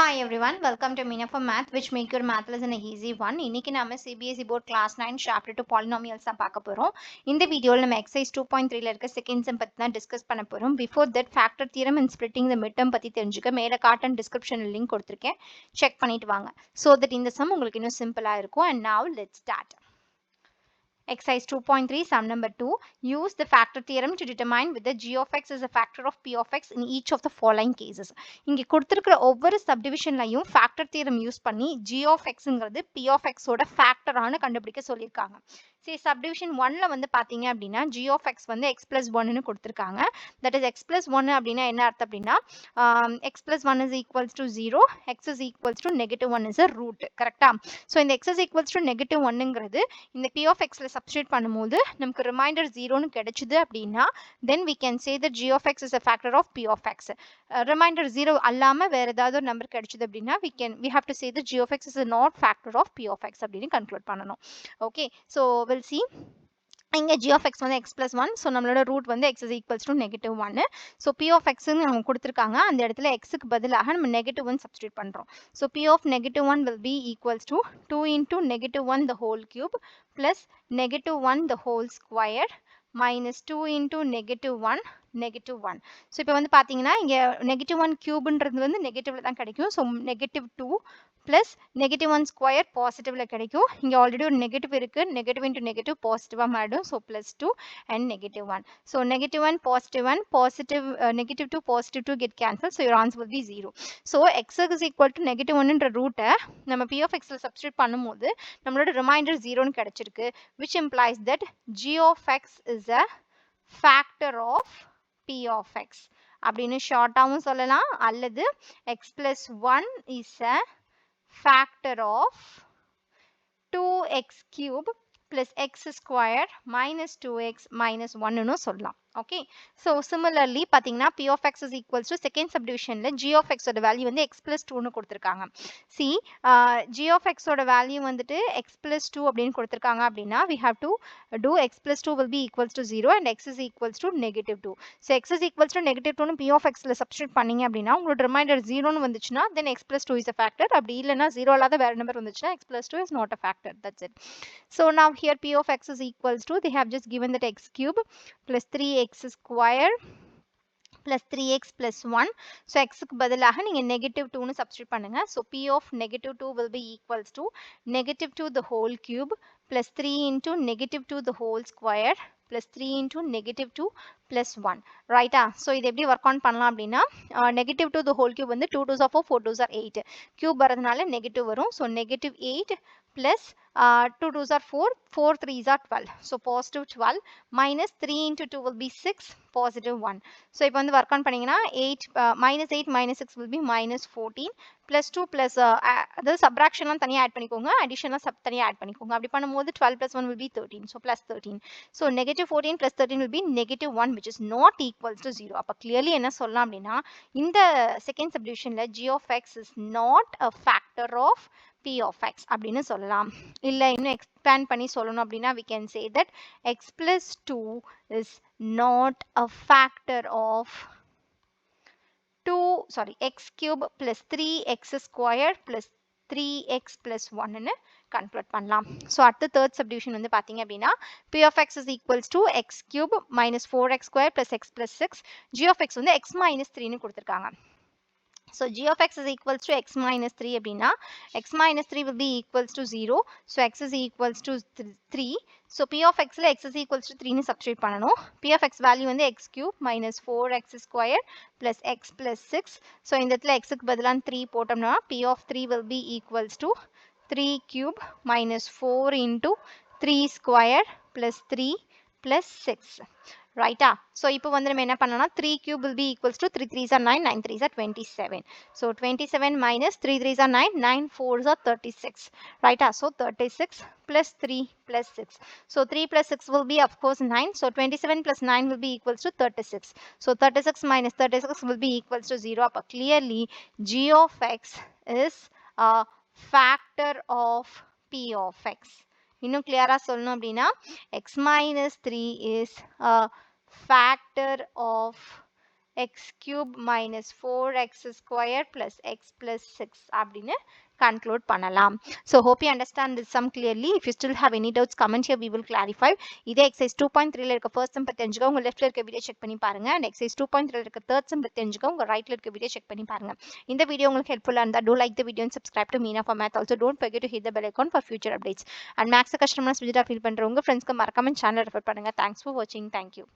Hi everyone, welcome to Meena for Math, which make your math lesson an easy one. இன்னைக்கு நாம CBSE Board Class 9 Chapter 2 Polynomials தான் பார்க்க போறோம். இந்த வீடியோல நம்ம exercise 2.3ல இருக்க second sum பத்தி தான் டிஸ்கஸ் பண்ண போறோம். Before that, factor theorem and splitting the midterm பத்தி தெரிஞ்சுக்க மேல காட்டன் டிஸ்கிரிப்ஷன்ல லிங்க் கொடுத்திருக்கேன். செக் பண்ணிட்டு வாங்க. So that இந்த sum உங்களுக்கு இன்னும் சிம்பிளா இருக்கும். And now let's start. Exercise 2.3, sum number 2. Use the factor theorem to determine whether g of x is a factor of p of x in each of the following cases. இங்க கொடுத்திருக்கிற ஒவ்வொரு சப்டிவிஷன்லையும் factor theorem use பண்ணி g of xங்கிறது p of x ஓட factor ஆனு கண்டுபிடிக்க சொல்லியிருக்காங்க. சரி, subdivision 1ல வந்து பாத்தீங்க அப்படின்னா g of x வந்து x plus 1னு கொடுத்திருக்காங்க. That is x plus 1 அப்படின்னா என்ன அர்த்தம் அப்படின்னா x plus 1 is equals to 0, x is equals to negative 1 is a root. கரெக்டா? So இந்த x is equals to negative 1ங்கிறது இந்த p of xல substitute பண்ணும்போது நமக்கு ரிமைண்டர் 0னு கிடைச்சது அப்படின்னா then we can say that g of x is a factor of p of x. Reminder 0 அல்லாம வேற ஏதாவது ஒரு நம்பர் கிடைச்சது அப்படின்னா we have to say that g of x is a not factor of p of x அப்படின்னு conclude பண்ணணும். Okay, so we'll see. இங்க g of x வந்து x plus 1, so நம்மளோட root வந்து x is equals to negative 1. So p of x ன்னு அவங்க கொடுத்திருக்காங்க, அந்த இடத்துல x க்கு பதிலாக நம்ம negative 1 substitute பண்றோம். So p of negative 1 will be equals to 2 into negative 1 the whole cube plus negative 1 the whole square minus 2 into negative 1 negative 1. So இப்போ வந்து பாத்தீங்கன்னா இங்க negative 1 cubeன்றது வந்து நெகட்டிவ்ல தான் கிடைக்கும். So negative 2 plus negative 1 square positive ல கிடைக்கும். இங்க already ஒரு negative இருக்கு. Negative into negative positive மாறிடும். So plus 2 and negative 1. So negative 1 positive 1 positive negative 2 positive 2 get cancelled. So your answer will be 0. So x is equal to negative 1 என்ற root நம்ம p of x ல substitute பண்ணும்போது நம்மளோட remainder 0 னு கிடைச்சிருக்கு, which implies that g of x is a factor of p of x அப்படின்னு ஷார்ட்டாவும் சொல்லலாம், அல்லது x plus 1 is a factor of 2x cube plus x square minus 2x minus 1 னு சொல்லலாம். Okay, so similarly பாத்தீங்கன்னா p of x is equals to second subdivisionல g of x ஓட value வந்து x plus 2 னு கொடுத்திருக்காங்க. See, g of x ஓட value வந்துட்டு x plus 2 அப்படின்னு கொடுத்திருக்காங்க அப்படின்னா we have to do x plus 2 will be equals to 0 and x is equals to negative 2. So x is equals to negative 2 னு p of x ல substitute பண்ணீங்க அப்படின்னா உங்களோட ரிமைண்டர் 0 னு வந்துச்சுன்னா then x plus 2 is a factor. அப்படி இல்லைன்னா 0 இல்லாத வேற நம்பர் வந்துச்சுன்னா x plus 2 is not a factor. That's it. So now here p of x is equals to, they have just given that x cube plus 3x square plus 3x plus 1. So x க்கு பதிலாக நீங்க negative 2 னு substitute பண்ணுங்க. So p of negative 2 will be equals to negative 2 the whole cube plus 3 into negative 2 the whole square plus 3 into negative 2 plus 1. Right? So இது எப்படி work on பண்ணலாம் அப்படின்னா negative 2 the whole cube வந்து 2 2s are 4, 4 2s are 8. Cube வரதுனால negative வரும். So negative 8 plus 2 2s are 4, 4 3s are 12. So positive 12 minus 3 into 2 will be 6, positive 1. So இப்போ வந்து work on பண்ணீங்கன்னா 8 minus 8 minus 6 will be minus 14 plus 2 plus அதாவது subtraction தனியா add பண்ணிக்கோங்க, addition தனியா add பண்ணிக்கோங்க. அப்படி பண்ணும்போது 12 plus 1 will be 13. So plus 13. So negative 14 plus 13 will be negative 1, which is not equals to 0. அப்ப clearly என்ன சொல்லலாம் அப்படின்னா இந்த second subdivisionல g of x is not a factor of p of x அப்படின்னு சொல்லலாம். இல்ல இன்னும் expand பண்ணி சொல்லணும் அப்படின்னா we can say that x plus 2 is not a factor of x cube plus 3x square plus 3x plus 1 னு conclude பண்ணலாம். So அடுத்த third subdivision வந்து பாத்தீங்க அப்படின்னா p of x is equals to x cube minus 4x square plus x plus 6. g of x வந்து x minus 3 னு கொடுத்திருக்காங்க. So g of x is equals to x minus 3 அப்படின்னா x minus 3 will be equals to 0. So x is equals to 3. So p of x ல x is equals to 3 னு substitute பண்ணணும். p of x value வந்து x cube minus 4x square plus x plus 6. So இந்த இடத்துல x க்கு பதிலா 3 போட்டோம்னா p of 3 will be equals to 3 cube minus 4 into 3 square plus 3 plus 6. Right? So இப்போ வந்து நம்ம என்ன பண்ணலாம், 3 cube will be equals to 3 3s are 9, 9 3s are 27. So 27 minus 3 3s are 9, 9 4s are 36. Right? So 36 plus 3 plus 6. So 3 plus 6 will be of course 9. So 27 plus 9 will be equals to 36. So 36 minus 36 will be equals to 0. But clearly g of x is a factor of p of x. இன்னும் clear-ஆ சொல்லணும் அப்படின்னா x minus 3 is a factor of x cube minus 4x square plus x plus 6 அப்படின்னு conclude பண்ணலாம். So hope you understand this sum clearly. If you still have any doubts, comment here, we will clarify. இதே exercise 2.3ல இருக்க first sum பத்தி தெரிஞ்சுக்க உங்க leftல இருக்க video check பண்ணி பாருங்க. and exercise 2.3ல இருக்க third sum பத்தி தெரிஞ்சுக்க உங்க rightல இருக்க வீடியோ செக் பண்ணி பாருங்க. இந்த வீடியோ உங்களுக்கு ஹெல்ப்ஃபுல்லா இருந்தா do like the video and subscribe to Meena for Math. Also don't forget to hit the bell icon for future updates. and maths கஷ்டம்னா சுஜிதா ஃபீல் பண்றவங்க ஃப்ரெண்ட்ஸ்க்கு மறக்காம சேனல் ரெஃபர் பண்ணுங்க. Thanks for watching. Thank you.